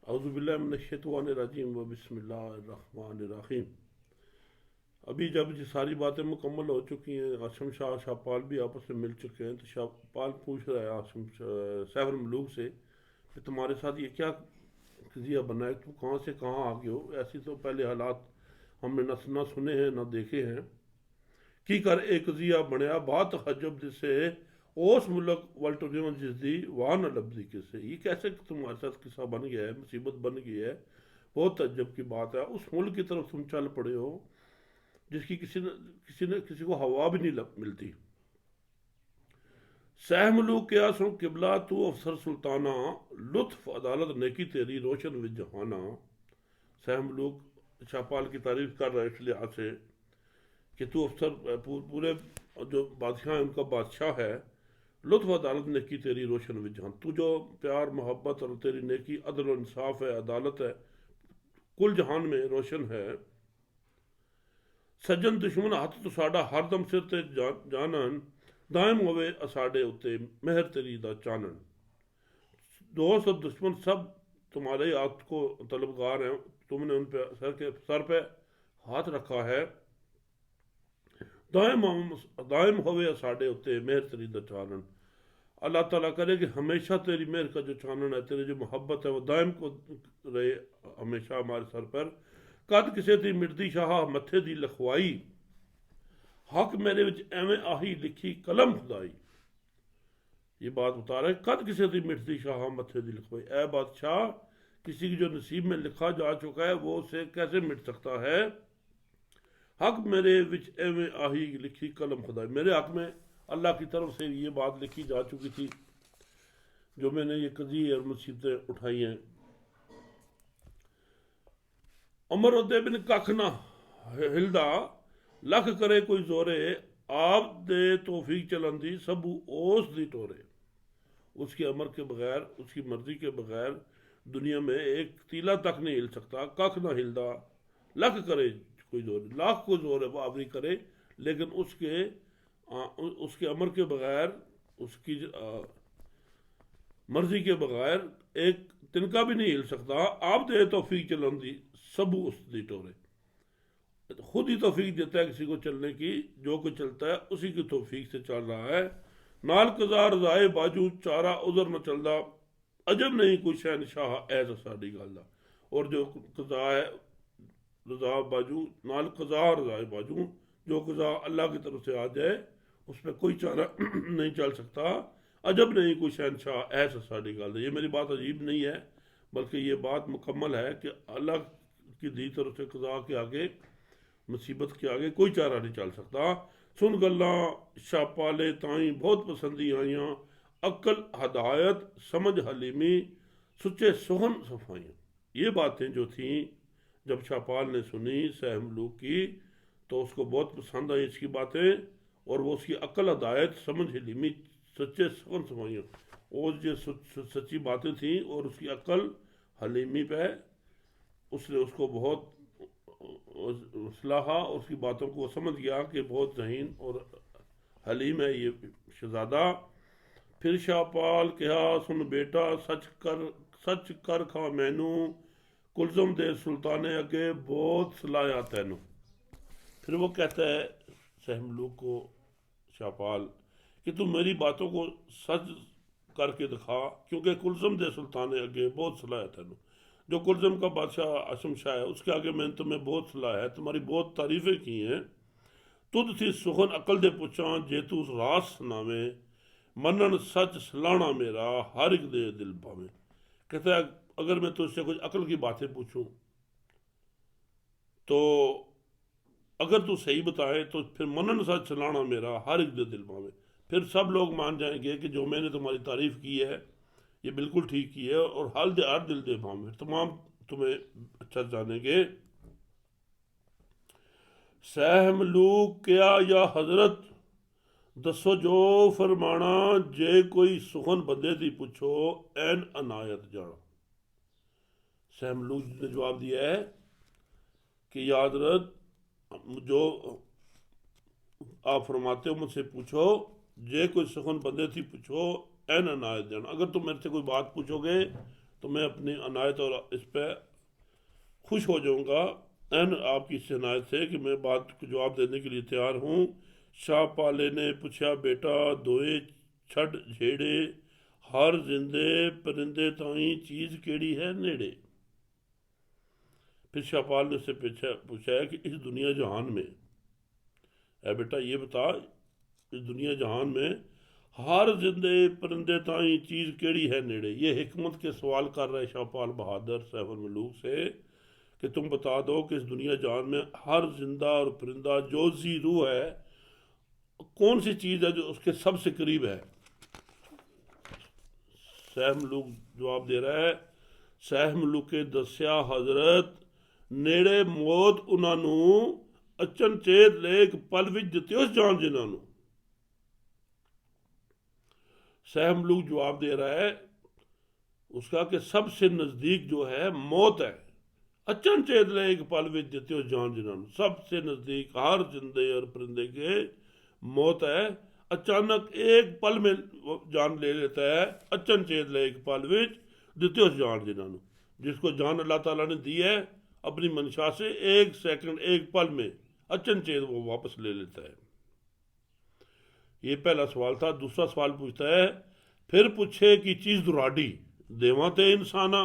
اعوذ باللہ من الشیطان الرجیم و بسم اللہ الرحمن الرحیم۔ ابھی جب یہ ساری باتیں مکمل ہو چکی ہیں، عاصم شاہ پال بھی آپس میں مل چکے ہیں، تو شاہ پال پوچھ رہا ہے سیف الملوک سے کہ تمہارے ساتھ یہ کیا قضیہ بنا ہے، تم کہاں سے کہاں آ گئے ہو؟ ایسی تو پہلے حالات ہم نے نہ سنے ہیں نہ دیکھے ہیں۔ کی کر ایک قضیہ بنیا بات حجب جسے اوس ملک والٹریون جس دی وان لبزی کسے، یہ کیسے تمہارے ساتھ قصہ بن گیا ہے، مصیبت بن گئی ہے، بہت تعجب کی بات ہے۔ اس ملک کی طرف تم چل پڑے ہو جس کی کسی کو ہوا بھی نہیں ملتی۔ سہ ملوک کیا سن قبلہ تو افسر سلطانہ، لطف عدالت نیکی تیری روشن و جہانہ۔ سہ ملوک شاہپال کی تعریف کر رہے اس لحاظ سے کہ تو افسر پورے جو بادشاہ ہیں ان کا بادشاہ ہے، لطف عدالت نیکی تیری روشن و جہان، تو جو پیار محبت اور تیری نیکی عدل و انصاف ہے، عدالت ہے، کل جہان میں روشن ہے۔ سجن دشمن ہاتھ تو ساڈا ہر دم سر تے جانن، دائم ہوئے اساڈے اتے مہر تیری دا چانن۔ دوست اور دشمن سب تمہارے ہاتھ کو طلبگار ہیں، تم نے ان پہ سر پہ ہاتھ رکھا ہے۔ دائم ہوئے ساڈے اتے مہر تیری دا چانن۔ اللہ تعالیٰ کرے کہ ہمیشہ تیری مہر کا جو چانن ہے، تیری جو محبت ہے وہ دائم کو رہے ہمیشہ ہمارے سر پر۔ کد کسے تی مردی شاہ متھے دی لکھوائی، حق میرے وچ ایویں آہی لکھی قلم خدائی۔ یہ بات بتا رہے ہیں، کد کسے تی مردی شاہ متھے دی لکھوائی، اے بادشاہ کسی کی جو نصیب میں لکھا جا چکا ہے وہ اسے کیسے مٹ سکتا ہے؟ حق میرے وچ ایویں آہی لکھی قلم خدائی، میرے حق میں اللہ کی طرف سے یہ بات لکھی جا چکی تھی جو میں نے یہ قضیے اور مصیبتیں اٹھائی ہیں۔ عمر ادے بن ککھ نہ ہلدا، لکھ کرے کوئی زورے، آپ دے توفیق چلن دی سبو اوس دی ٹورے۔ اس کے امر کے بغیر، اس کی مرضی کے بغیر دنیا میں ایک تیلا تک نہیں ہل سکتا۔ ککھ نہ ہلدا، لکھ کرے کوئی زور، لاکھ کو زور ہے وہ آوری کرے، لیکن اس کے امر کے بغیر، اس کی مرضی کے بغیر ایک تنکا بھی نہیں ہل سکتا۔ آپ دے توفیق چلن دی سبو اس دی ٹورے، خود ہی توفیق دیتا ہے کسی کو چلنے کی، جو کوئی چلتا ہے اسی کی توفیق سے چل رہا ہے۔ نال قضا رضائے باجو چارہ عذر نہ چلدا، عجب نہیں کوئی شہنشاہ ایسا ساڈی گل دا۔ اور جو قضا ہے رضا باجو، نال قضا رضائے باجو، جو قضا اللہ کی طرف سے آ جائے اس پہ کوئی چارہ نہیں چل سکتا۔ عجب نہیں کوئی شہنشاہ ایسا ساڈی گل دا۔ یہ میری بات عجیب نہیں ہے بلکہ یہ بات مکمل ہے کہ اللہ کی دی طرف سے قضا کے آگے، مصیبت کے آگے کوئی چارہ نہیں چل سکتا۔ سن گلاں شاہ پالے تائیں بہت پسندی آئیاں، عقل ہدایت سمجھ حلیمی سچے سخن صفائیاں۔ یہ باتیں جو تھیں جب شاہ پال نے سنی سہ ملوک کی تو اس کو بہت پسند آئی اس کی باتیں، اور وہ اس کی عقل ہدایت سمجھ حلیمی سچے سخن صفائیاں، اور جو سچی باتیں تھیں اور اس کی عقل حلیمی پہ اس نے اس کو بہت صلاحہ، اور اس کی باتوں کو سمجھ گیا کہ بہت ذہین اور حلیم ہے یہ شہزادہ۔ پھر شاہ پال کہا سن بیٹا، سچ کر کھا مینو، کلزم دے سلطانے اگے بہت صلاحیا تینو۔ پھر وہ کہتا ہے سہ ملوک کو شاہ پال کہ تم میری باتوں کو سچ کر کے دکھا، کیونکہ کلزم دے سلطانے اگے بہت صلاح تینو، جو کلزم کا بادشاہ عاصم شاہ ہے اس کے آگے میں نے تمہیں بہت صلاح ہے، تمہاری بہت تعریفیں کی ہیں۔ تد تھی سخن عقل دے پوچھاں، جے تو راس سناویں، منن سچ سلانا میرا ہر ایک دے دل پاویں۔ کہتا ہے اگر میں تجھ سے کچھ عقل کی باتیں پوچھوں تو اگر تو صحیح بتائے تو پھر منن سچ سلانا میرا ہر ایک دے دل پاویں، پھر سب لوگ مان جائیں گے کہ جو میں نے تمہاری تعریف کی ہے یہ بالکل ٹھیک کی ہے، اور ہر دل دے پاویں، تمام تمہیں اچھا جانیں گے۔ سہ ملوک کیا یا حضرت دسو جو فرمانا، جے کوئی سخن بندے دی پوچھو این عنایت جانا۔ سہ ملوک نے جواب دیا ہے کہ یا حضرت جو آپ فرماتے ہو مجھ سے پوچھو، جے کوئی سخن بندے تھی پوچھو این عنایت جانا، اگر تم میرے سے کوئی بات پوچھو گے تو میں اپنی عنایت اور اس پہ خوش ہو جاؤں گا آپ کی اس عنایت سے کہ میں بات کو جواب دینے کے لیے تیار ہوں۔ شاہ پالے نے پوچھا بیٹا دوئے چھڈ جھیڑے، ہر زندے پرندے تائیں چیز کیڑی ہے نیڑے۔ پھر شاہ پال نے اس سے پوچھا ہے کہ اس دنیا جہان میں، اے بیٹا یہ بتا، اس دنیا جہان میں ہر زندے پرندے تائیں چیز کیڑی ہے نیڑے۔ یہ حکمت کے سوال کر رہے شاہ پال بہادر صاحب الملوک سے کہ تم بتا دو کہ اس دنیا جہان میں ہر زندہ اور پرندہ جو زی روح ہے، کون سی چیز ہے جو اس کے سب سے قریب ہے؟ صاحب ملوک جواب دے رہا ہے، صاحب ملوک کے دسیا حضرت نیڑے موت انہاں نوں اچن چیت لیک پل وچ دتے اس جان جنہاں نوں۔ صاحب ملوک جواب دے رہا ہے اس کا کہ سب سے نزدیک جو ہے موت ہے۔ اچن چیت لیک پل وچ دتے اس جان جنہاں نوں، سب سے نزدیک ہر زندے اور پرندے کے موت ہے، اچانک ایک پل میں جان لے لیتا ہے۔ اچن چیت لیک پل وچ دتے اس جان جنہاں نوں، جس کو جان اللہ تعالیٰ نے دی ہے اپنی منشا سے، ایک سیکنڈ ایک پل میں اچن چیت وہ واپس لے لیتا ہے۔ یہ پہلا سوال تھا۔ دوسرا سوال پوچھتا ہے پھر پوچھے کی چیز دراڈی دیواں تے انسانا۔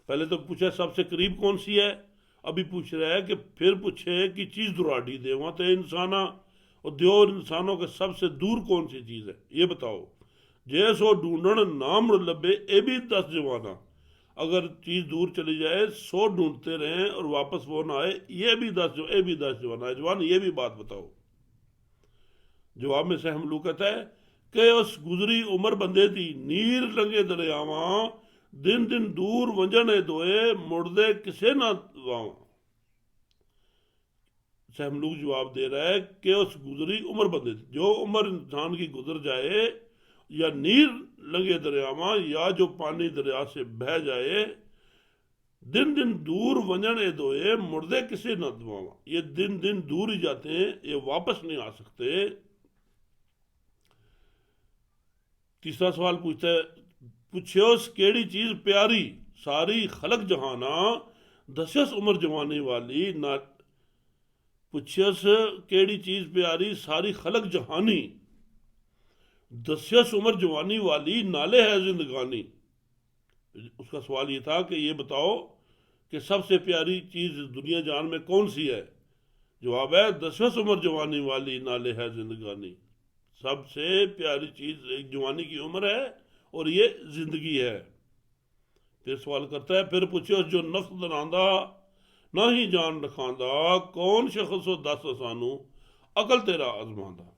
پہلے تو پوچھا سب سے قریب کون سی ہے، ابھی پوچھ رہا ہے کہ پھر پوچھے کی چیز دراڈی دیواں تے انسانا، اور دیو اور انسانوں کے سب سے دور کون سی چیز ہے یہ بتاؤ۔ جے سو ڈھونڈن نام لبے اے بھی 10 جوانا، اگر چیز دور چلی جائے 100 ڈھونڈتے رہیں اور واپس وہ نہ آئے، یہ بھی 10 جوانا ہے جوان، یہ بھی بات بتاؤ۔ جواب میں صاحب ملوک کہتا ہے کہ اس گزری عمر بندے دی نیر لنگے دریاواں، دن دن دور ونجنے دوئے مڑدے کسے نہ واواں۔ صاحب ملوک جواب دے رہا ہے کہ اس گزری عمر بندے دی، جو عمر انسان کی گزر جائے، یا نیر لنگے دریاواں، یا جو پانی دریا سے بہہ جائے، دن دن دور ونجنے دوئے مردے کسے نہ دواواں، یہ دن دن دور ہی جاتے ہیں، یہ واپس نہیں آ سکتے۔ تیسرا سوال پوچھتا ہے پوچھیوس کیڑی چیز پیاری ساری خلق جہانا، دسیس عمر جوانی والی نہ پوچھیوس کیڑی چیز پیاری ساری خلق جہانی، دسیس عمر جوانی والی نالے ہے زندگانی۔ اس کا سوال یہ تھا کہ یہ بتاؤ کہ سب سے پیاری چیز دنیا جان میں کون سی ہے؟ جواب ہے دسیس عمر جوانی والی نالے ہے زندگانی۔ سب سے پیاری چیز ایک جوانی کی عمر ہے اور یہ زندگی ہے۔ پھر سوال کرتا ہے پھر پوچھو جو نفس دراندہ نہ ہی جان رکھاندہ، کون شخص و دس سانو عقل تیرا آزماندہ۔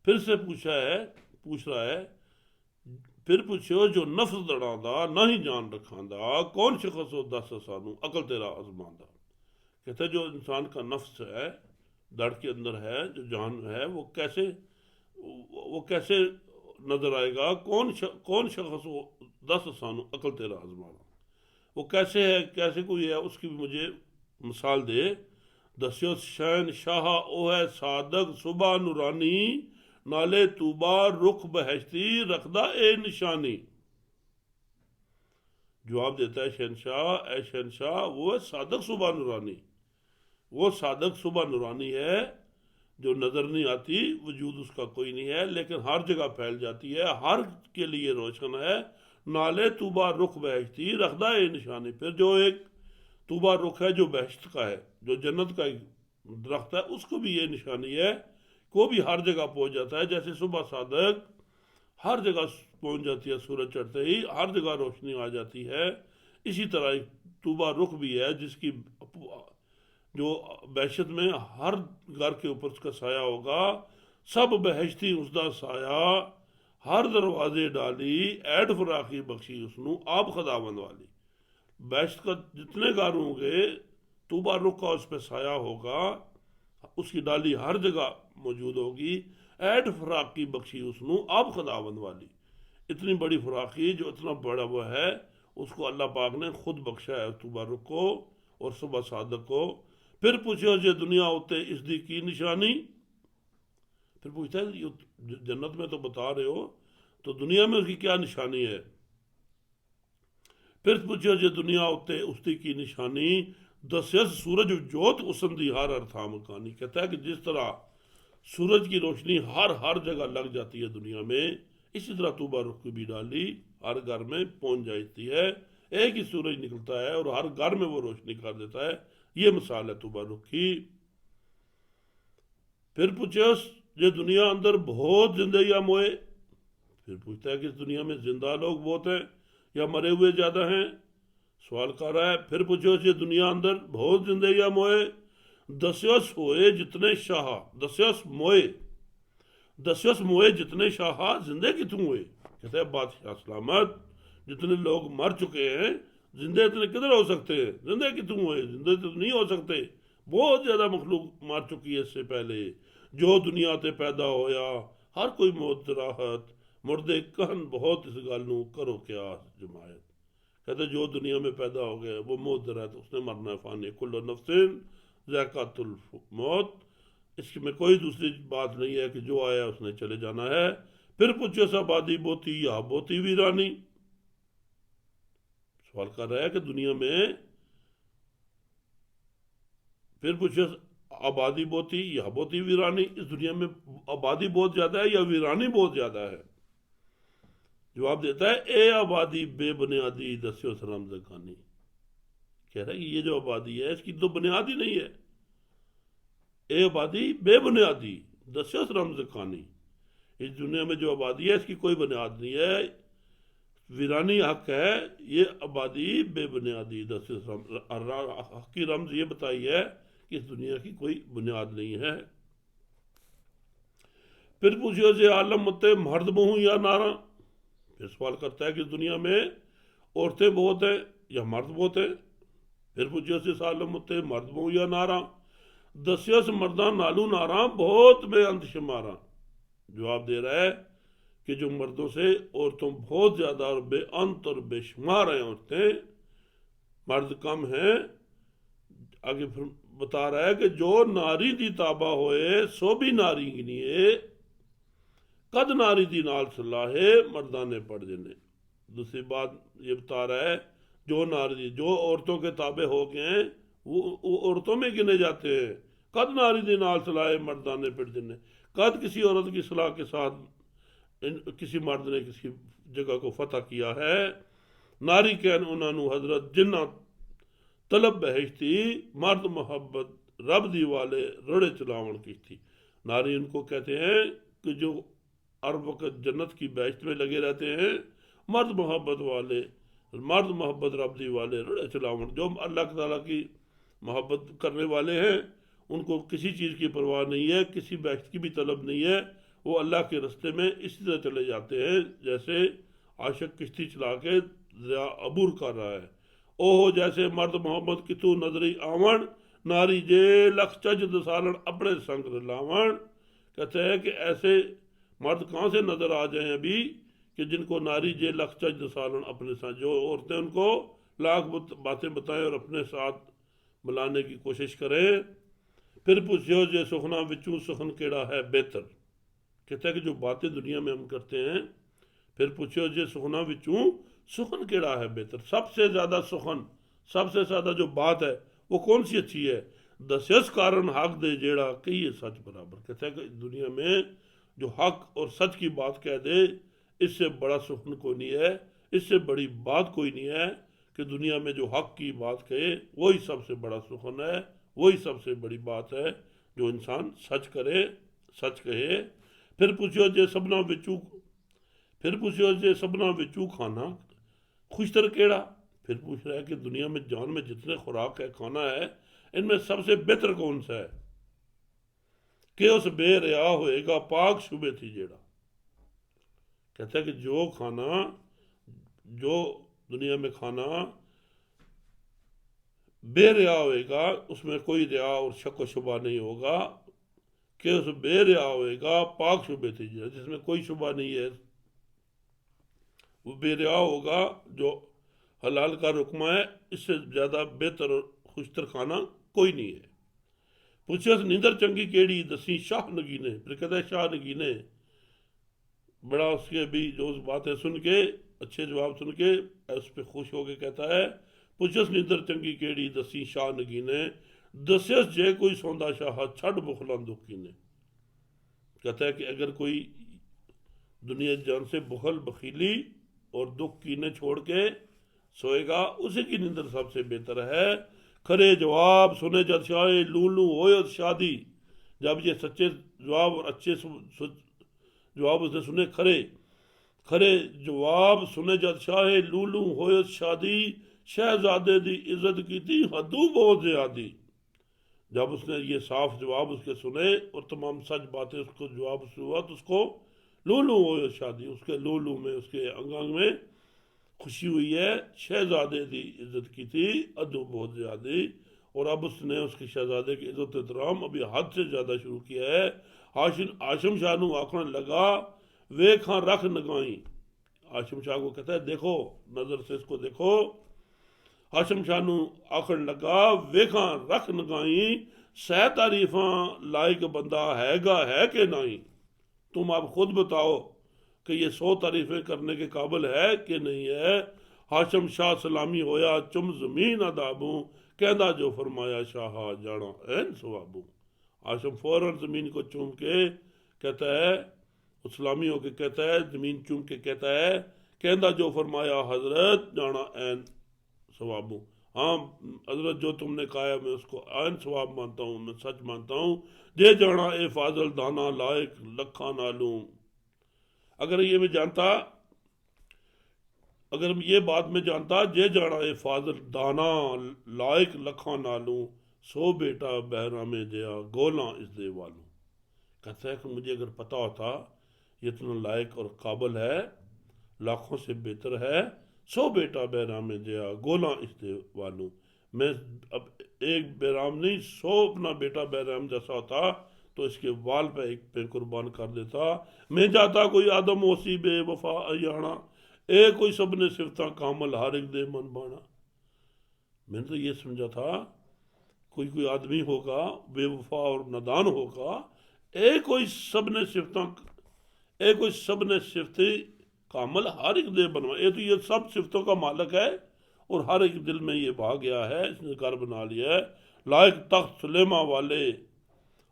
پھر سے پوچھ رہا ہے پھر پوچھو جو نفس دراندہ نہ ہی جان رکھاندہ، کون شخص و دس سانو عقل تیرا آزماندہ۔ کہتا ہے جو انسان کا نفس ہے، دڑ کے اندر ہے، جو جان ہے، وہ کیسے نظر آئے گا؟ کون شخص وہ 10 سانو عقل تیرا آزمانا، وہ کیسے ہے، کیسے کوئی ہے، اس کی بھی مجھے مثال دے۔ دسیو شہن شاہ او ہے صادق صبح نورانی، نالے توبہ رخ بہشتی رکھدہ اے نشانی۔ جواب دیتا ہے شہنشاہ اے شہنشاہ وہ ہے صادق صبح نورانی، وہ صادق صبح نورانی ہے جو نظر نہیں آتی، وجود اس کا کوئی نہیں ہے لیکن ہر جگہ پھیل جاتی ہے، ہر کے لیے روشن ہے۔ نالے توبہ رخ بہشتی رکھدہ اے نشانی، پھر جو ایک توبہ رخ ہے جو بہشت کا ہے، جو جنت کا ایک درخت ہے، اس کو بھی یہ نشانی ہے کہ وہ بھی ہر جگہ پہنچ جاتا ہے۔ جیسے صبح صادق ہر جگہ پہنچ جاتی ہے، سورج چڑھتے ہی ہر جگہ روشنی آ جاتی ہے، اسی طرح ایک توبہ رخ بھی ہے جس کی جو بہشت میں ہر گھر کے اوپر اس کا سایہ ہوگا، سب بہشتی اس دا سایہ ہر دروازے ڈالی، ایڈ فراخی بخشی اسنو آپ خداوند والی۔ بہشت کا جتنے گھر ہوں گے، توبہ رخ کا اس پہ سایہ ہوگا، اس کی ڈالی ہر جگہ موجود ہوگی، ایڈ فراخی بخشی اسنو آپ خداوند والی۔ اتنی بڑی فراخی جو اتنا بڑا وہ ہے، اس کو اللہ پاک نے خود بخشا ہے توبہ رخ کو اور صبح صادق کو۔ پھر پوچھو جے دنیا ہوتے اس دی کی نشانی، پھر پوچھتا ہے جنت میں تو بتا رہے ہو، تو دنیا میں اس کی کیا نشانی ہے؟ پھر پوچھو جے دنیا اتے استی کی نشانی دسیس سورج جوت اسندی ہر ارتھا مکانی. کہتا ہے کہ جس طرح سورج کی روشنی ہر جگہ لگ جاتی ہے دنیا میں، اسی طرح توبہ رخ کی بھی ڈالی ہر گھر میں پہنچ جاتی ہے. ایک ہی سورج نکلتا ہے اور ہر گھر میں وہ روشنی کر دیتا ہے. یہ مثال ہے توبہ رخ کی. پھر پوچھو یہ دنیا اندر بہت زندہ یا موئے. پھر پوچھتا ہے کہ اس دنیا میں زندہ لوگ بہت ہیں یا مرے ہوئے زیادہ ہیں. سوال کر رہا ہے. پھر پوچھو یہ دنیا اندر بہت زندہ یا موئے. دسیس ہوئے جتنے شاہ، دسیس موئے جتنے شاہ زندے کتوں ہوئے. کہتا ہے بادشاہ سلامت جتنے لوگ مر چکے ہیں زندے اتنے کدھر ہو سکتے ہیں؟ زندے کتوں ہوئے؟ زندے تو نہیں ہو سکتے. بہت زیادہ مخلوق مر چکی ہے اس سے پہلے. جو دنیا تے پیدا ہویا ہر کوئی موت راحت، مردے کہن بہت اس گل نو کرو کیا جماعت. کہتے جو دنیا میں پیدا ہو گیا وہ موت رہا تو اس نے مرنا ہے. فانی کل نفس ذائقۃ الموت. اس میں کوئی دوسری بات نہیں ہے کہ جو آیا اس نے چلے جانا ہے. پھر پوچھو سا آبادی بوتی یا بوتی ویرانی. سوال کر رہا ہے کہ دنیا میں پھر پوچھو آبادی بوتی یا بوتی ویرانی. اس دنیا میں آبادی بہت زیادہ ہے یا ویرانی بہت زیادہ ہے؟ جواب دیتا ہے اے آبادی بے بنیادی دسیو سرم زکانی. کہہ رہا ہے کہ یہ جو آبادی ہے اس کی تو بنیاد ہی نہیں ہے. اے آبادی بے بنیادی دسیو سرم زکانی. اس دنیا میں جو آبادی ہے اس کی کوئی بنیاد نہیں ہے. ویرانی حق ہے. یہ آبادی بے بنیادی دسیو سرم. حق کی رمز یہ بتائی ہے کہ اس دنیا کی کوئی بنیاد نہیں ہے. پھر پوچھو سے عالم متے مرد بہوں یا نارا. پھر سوال کرتا ہے کہ دنیا میں عورتیں بہت ہیں یا مرد بہت ہیں. پھر پوچھو سے عالم متے مرد بہوں یا نارا. دسیس مرداں نالو نارا بہت بے انت شمارا. جواب دے رہا ہے کہ جو مردوں سے عورتوں بہت زیادہ اور بے انت اور بے شمار ہیں عورتیں، مرد کم ہیں. آگے پھر بتا رہا ہے کہ جو ناری دی تابہ ہوئے سو بھی ناری گنیے قد ناری دی نال صلاح مردانے پڑ جنے. دوسری بات یہ بتا رہا ہے جو ناری جو عورتوں کے تابع ہو گئے ہیں وہ عورتوں میں گنے جاتے ہیں. قد ناری دی نال صلاح مردانے پڑ جنے. قد کسی عورت کی صلاح کے ساتھ کسی مرد نے کسی جگہ کو فتح کیا ہے. ناری کہن انہوں نے حضرت جنہ طلب بہشتی مرد محبت رب دی والے رڑے چلاون کی تھی. ناری ان کو کہتے ہیں کہ جو ہر وقت جنت کی بہشت میں لگے رہتے ہیں. مرد محبت رب دی والے رڑے چلاون. جو اللہ تعالیٰ کی محبت کرنے والے ہیں ان کو کسی چیز کی پرواہ نہیں ہے، کسی بہشت کی بھی طلب نہیں ہے. وہ اللہ کے رستے میں اسی طرح چلے جاتے ہیں جیسے عاشق کشتی چلا کے دریا عبور کر رہا ہے. اوہ جیسے مرد محبت کتو نظری آون ناری جے لکھ چج دسالن اپنے سنگ رلاون. کہتے ہیں کہ ایسے مرد کہاں سے نظر آ جائیں ابھی کہ جن کو ناری جے لکھ چج دسالن اپنے ساتھ، جو عورتیں ان کو لاکھ باتیں بتائیں اور اپنے ساتھ ملانے کی کوشش کریں. پھر پوچھو جے سخنا وچوں سخن کیڑا ہے بہتر. کہتا ہے کہ جو باتیں دنیا میں ہم کرتے ہیں پھر پوچھو جے سخنا وچوں سخن کیڑا ہے بہتر. سب سے زیادہ سخن، سب سے زیادہ جو بات ہے وہ کون سی اچھی ہے؟ دسیس کارن حق دے جیڑا کہیے سچ برابر. کہتا ہے کہ دنیا میں جو حق اور سچ کی بات کہہ دے اس سے بڑا سخن کوئی نہیں ہے، اس سے بڑی بات کوئی نہیں ہے. کہ دنیا میں جو حق کی بات کہے وہی سب سے بڑا سخن ہے، وہی سب سے بڑی بات ہے جو انسان سچ کرے، سچ کہے. پھر پوچھو جے سبنا وچوں کھانا خوشتر کیڑا. پھر پوچھ رہا ہے کہ دنیا میں جان میں جتنے خوراک ہے کھانا ہے ان میں سب سے بہتر کون سا ہے؟ کہ اس بے ریا ہوئے گا پاک شبے تھی جیڑا. کہتا ہے کہ جو کھانا، جو دنیا میں کھانا بے ریا ہوئے گا اس میں کوئی ریا اور شک و شبہ نہیں ہوگا. کہ اس بے ریا ہوئے گا پاک شبے تھی جیڑا، جس میں کوئی شبہ نہیں ہے وہ بے ریا ہوگا. جو حلال کا رکمہ ہے اس سے زیادہ بہتر اور خوشتر کھانا کوئی نہیں ہے. پوچھو نیندر چنگی کیڑی دسی شاہ نگینے. پھر کہتا ہے شاہ نگینے بڑا اس کے بھی جو اس باتیں سن کے اچھے جواب سن کے اس پہ خوش ہو کے کہتا ہے پچھس نیندر چنگی کیڑی دسی شاہ نگینے دسیس جے کوئی سوندا شاہ چھڑ بخلاں دکھ کینے. کہتا ہے کہ اگر کوئی دنیا جان سے بخل بخیلی اور دکھ کینے چھوڑ کے سوئے گا اسی کی نیندر سب سے بہتر ہے. کھرے جواب سنے جد شاہ لولو ہوئے شادی. جب یہ سچے جواب اور اچھے جواب اس نے سنے کھرے جواب سنے جد شاہ لولو ہوئے شادی شہزادے دی عزت کی تھی حدوں بہت زیادی. جب اس نے یہ صاف جواب اس کے سنے اور تمام سچ باتیں اس کو جواب سے ہوا تو اس کو لولو ہوئے شادی اس کے لولو میں اس کے انگ میں خوشی ہوئی ہے. شہزادے دی عزت کی تھی ادو بہت زیادہ. اور اب اس نے اس کے شہزادے کی عزت احترام ابھی حد سے زیادہ شروع کیا ہے. ہاشم شاہ نو آکھن لگا ویکھاں رکھ نگائیں. ہاشم شاہ کو کہتا ہے دیکھو نظر سے اس کو دیکھو. ہاشم شاہ نو آکھن لگا ویکھاں رکھ نگائیں سہ تعریفاں لائق بندہ ہے گا ہے کہ نہیں. تم اب خود بتاؤ کہ یہ 100 تعریفیں کرنے کے قابل ہے کہ نہیں ہے. ہاشم شاہ سلامی ہویا چم زمین ادابوں کہندا جو فرمایا شاہ جانا این ثوابوں. ہاشم فوراً زمین کو چوم کے کہتا ہے سلامی ہو کے کہتا ہے زمین چوم کے کہتا ہے کہندا جو فرمایا حضرت جانا این ثوابوں. ہاں حضرت جو تم نے کہا ہے میں اس کو عین ثواب مانتا ہوں میں سچ مانتا ہوں. جے جانا اے فاضل دانا لائق لکھاں نالوں. اگر یہ بات میں جانتا جے جانا اے فاضل دانا لائق لکھاں نالوں سو بیٹا بہرام جیا گولاں اس دے والوں. کہتا ہے کہ مجھے اگر پتا ہوتا یہ اتنا لائق اور قابل ہے لاکھوں سے بہتر ہے 100 بیٹا بہرام جیا گولاں اس دے والوں. میں اب ایک بہرام نہیں 100 اپنا بیٹا بہرام جیسا ہوتا تو اس کے وال پہ ایک پہ قربان کر دیتا. میں جاتا کوئی آدم ہوسی بے وفا ایانا اے کوئی سب نے صفتاں کامل ہر ایک دے من بانا. میں نے تو یہ سمجھا تھا کوئی آدمی ہوگا بے وفا اور نادان ہوگا کوئی سب نے صفتیں کامل ہر ایک دے بنوا. تو یہ سب صفتوں کا مالک ہے اور ہر ایک دل میں یہ بھا گیا ہے اس نے گھر بنا لیا ہے. لائق تخت سلیما والے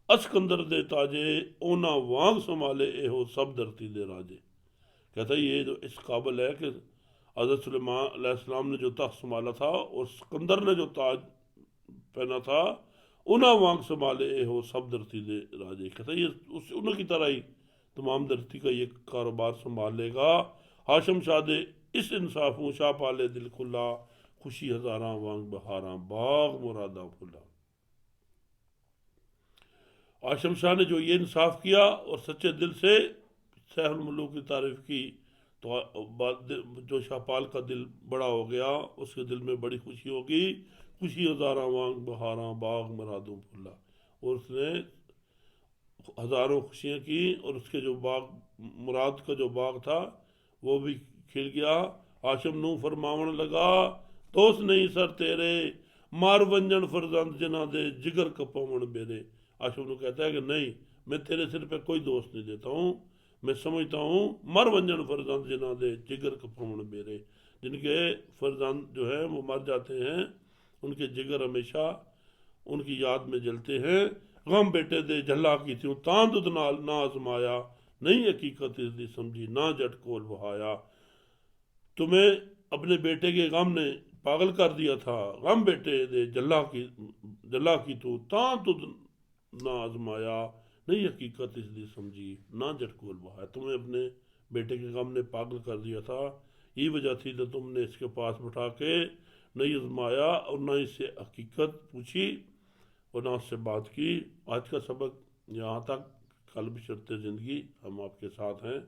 اسکندر دے تاجے اونا وانگ سنبھالے اے ہو سب دھرتی دے راجے. کہتا ہے یہ جو اس قابل ہے کہ حضرت سلیمان علیہ السلام نے جو تخت سنبھالا تھا اور اسکندر نے جو تاج پہنا تھا اونا وانگ سنبھالے اے ہو سب دھرتی دے راجے. کہتا ہے یہ انہوں کی طرح ہی تمام دھرتی کا یہ کاروبار سنبھال لے گا. ہاشم شاہ دے اس انصافوں شاہ پالے دل کھلا خوشی ہزاراں وانگ بہاراں باغ مراداں پھلا. ہاشم شاہ نے جو یہ انصاف کیا اور سچے دل سے سیف الملوک کی تعریف کی تو جو شاہ پال کا دل بڑا ہو گیا اس کے دل میں بڑی خوشی ہوگی. خوشی ہزاراں وانگ بہاراں باغ مرادوں پھلا. اور اس نے ہزاروں خوشیاں کی اور اس کے جو باغ مراد کا جو باغ تھا وہ بھی کھل گیا. ہاشم نو فرماون لگا دوست نہیں سر تیرے مار ونجن فرزند جنہ دے جگر کپاون بیرے. ہاشم نو کہتا ہے کہ نہیں میں تیرے سر پہ کوئی دوست نہیں دیتا ہوں. میں سمجھتا ہوں مر ونجن فرزند جنہ دے جگر کپاون بیرے. جن کے فرزند جو ہیں وہ مر جاتے ہیں ان کے جگر ہمیشہ ان کی یاد میں جلتے ہیں. غم بیٹے دے جھلا کی تھیوں تاں دودھ نال نہ آزمایا نہیں حقیقت اس دی سمجھی نہ جٹ کول بہایا. تمہیں اپنے بیٹے کے غم نے پاگل کر دیا تھا. غم بیٹے دے جھلا کی تو تاں دودھ نہ آزمایا نہیں حقیقت اس دی سمجھی نہ جٹ کول بہایا. تمہیں اپنے بیٹے کے غم نے پاگل کر دیا تھا. یہ وجہ تھی تو تم نے اس کے پاس بٹھا کے نہیں آزمایا اور نہ اس سے حقیقت پوچھی اور نہ اس سے بات کی. آج کا سبق یہاں تک. کل بشرط زندگی ہم آپ کے ساتھ ہیں.